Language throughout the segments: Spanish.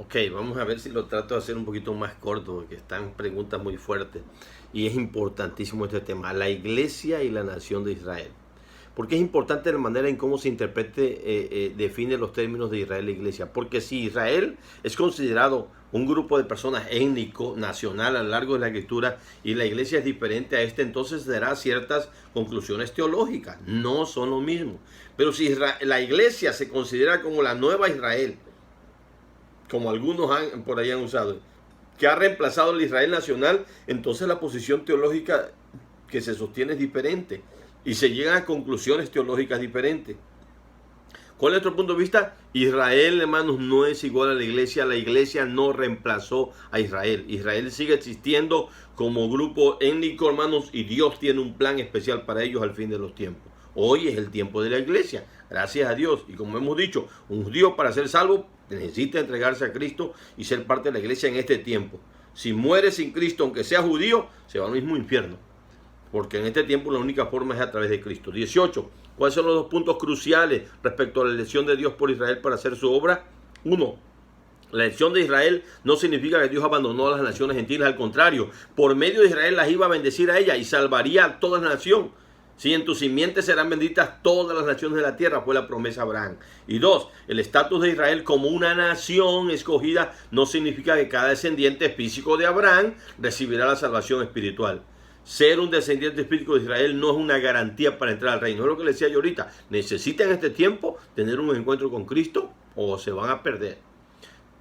Ok, vamos a ver si lo trato de hacer un poquito más corto, porque están preguntas muy fuertes. Y es importantísimo este tema, la iglesia y la nación de Israel. Porque es importante la manera en cómo se interprete, define los términos de Israel e iglesia. Porque si Israel es considerado un grupo de personas étnico, nacional a lo largo de la escritura, y la iglesia es diferente a este, entonces dará ciertas conclusiones teológicas. No son lo mismo. Pero si la iglesia se considera como la nueva Israel, como algunos por ahí han usado, que ha reemplazado el Israel nacional, entonces la posición teológica que se sostiene es diferente y se llegan a conclusiones teológicas diferentes. ¿Cuál es nuestro punto de vista? Israel, hermanos, no es igual a la iglesia no reemplazó a Israel. Israel sigue existiendo como grupo étnico, hermanos, y Dios tiene un plan especial para ellos al fin de los tiempos. Hoy es el tiempo de la iglesia, gracias a Dios. Y como hemos dicho, un judío para ser salvo necesita entregarse a Cristo y ser parte de la iglesia en este tiempo. Si muere sin Cristo, aunque sea judío, se va al mismo infierno. Porque en este tiempo la única forma es a través de Cristo. 18. ¿Cuáles son los dos puntos cruciales respecto a la elección de Dios por Israel para hacer su obra? 1. La elección de Israel no significa que Dios abandonó a las naciones gentiles. Al contrario, por medio de Israel las iba a bendecir a ella y salvaría a toda la nación. Si en tu simiente serán benditas todas las naciones de la tierra, fue la promesa a Abraham. Y 2, el estatus de Israel como una nación escogida no significa que cada descendiente físico de Abraham recibirá la salvación espiritual. Ser un descendiente físico de Israel no es una garantía para entrar al reino. Es lo que le decía yo ahorita. Necesitan en este tiempo tener un encuentro con Cristo o se van a perder.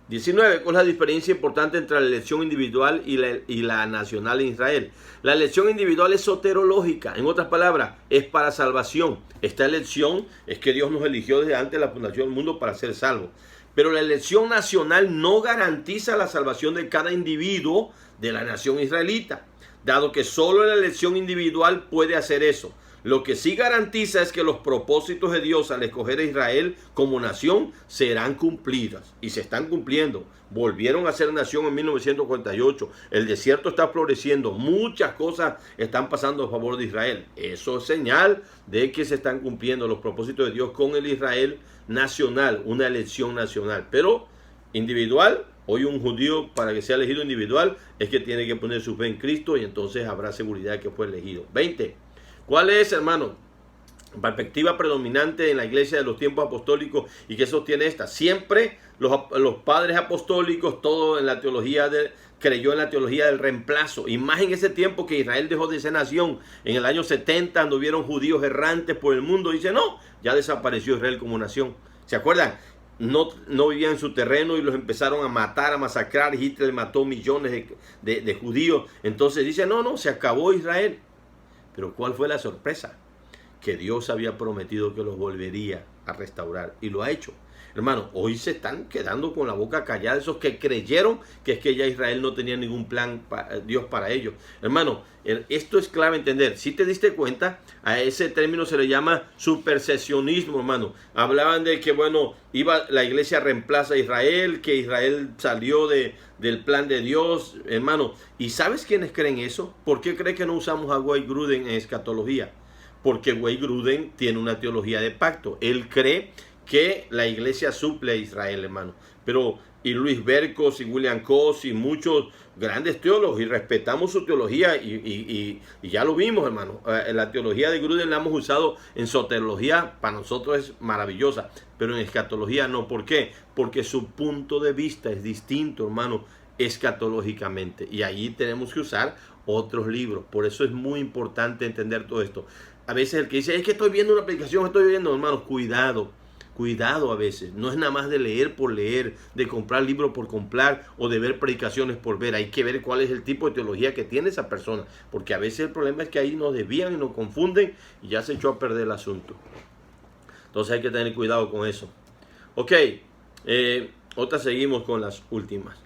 19. ¿Cuál es la diferencia importante entre la elección individual y la nacional en Israel? La elección individual es soterológica. En otras palabras, es para salvación. Esta elección es que Dios nos eligió desde antes de la fundación del mundo para ser salvos. Pero la elección nacional no garantiza la salvación de cada individuo de la nación israelita, dado que solo la elección individual puede hacer eso. Lo que sí garantiza es que los propósitos de Dios al escoger a Israel como nación serán cumplidos y se están cumpliendo. Volvieron a ser nación en 1948. El desierto está floreciendo. Muchas cosas están pasando a favor de Israel. Eso es señal de que se están cumpliendo los propósitos de Dios con el Israel nacional, una elección nacional. Pero individual, hoy un judío para que sea elegido individual es que tiene que poner su fe en Cristo y entonces habrá seguridad de que fue elegido. 20. ¿Cuál es, hermano, perspectiva predominante en la iglesia de los tiempos apostólicos y qué sostiene esta? Siempre los padres apostólicos, todo en la teología creyó en la teología del reemplazo. Y más en ese tiempo que Israel dejó de ser nación. En el año 70 anduvieron judíos errantes por el mundo. Dice, no, ya desapareció Israel como nación. ¿Se acuerdan? No vivían en su terreno y los empezaron a matar, a masacrar. Hitler mató millones de judíos. Entonces dice, no, se acabó Israel. Pero ¿cuál fue la sorpresa? Que Dios había prometido que los volvería a restaurar y lo ha hecho. Hermano, hoy se están quedando con la boca callada esos que creyeron que es que ya Israel no tenía ningún plan Dios para ellos. Hermano, esto es clave entender. Si te diste cuenta, a ese término se le llama supersesionismo, hermano. Hablaban de que, bueno, la iglesia reemplaza a Israel, que Israel salió del plan de Dios, hermano. ¿Y sabes quiénes creen eso? ¿Por qué cree que no usamos a Wayne Grudem en escatología? Porque Wayne Grudem tiene una teología de pacto. Él cree que la iglesia suple a Israel, hermano. Pero, y Luis Berkos y William Coss y muchos grandes teólogos, y respetamos su teología, y ya lo vimos, hermano. La teología de Grudem la hemos usado en soterología, para nosotros es maravillosa, pero en escatología no. ¿Por qué? Porque su punto de vista es distinto, hermano, escatológicamente. Y ahí tenemos que usar otros libros. Por eso es muy importante entender todo esto. A veces el que dice, es que estoy viendo una aplicación, estoy viendo, hermanos, cuidado a veces. No es nada más de leer por leer, de comprar libros por comprar o de ver predicaciones por ver. Hay que ver cuál es el tipo de teología que tiene esa persona, porque a veces el problema es que ahí nos desvían y nos confunden y ya se echó a perder el asunto. Entonces hay que tener cuidado con eso. Ok, otra seguimos con las últimas.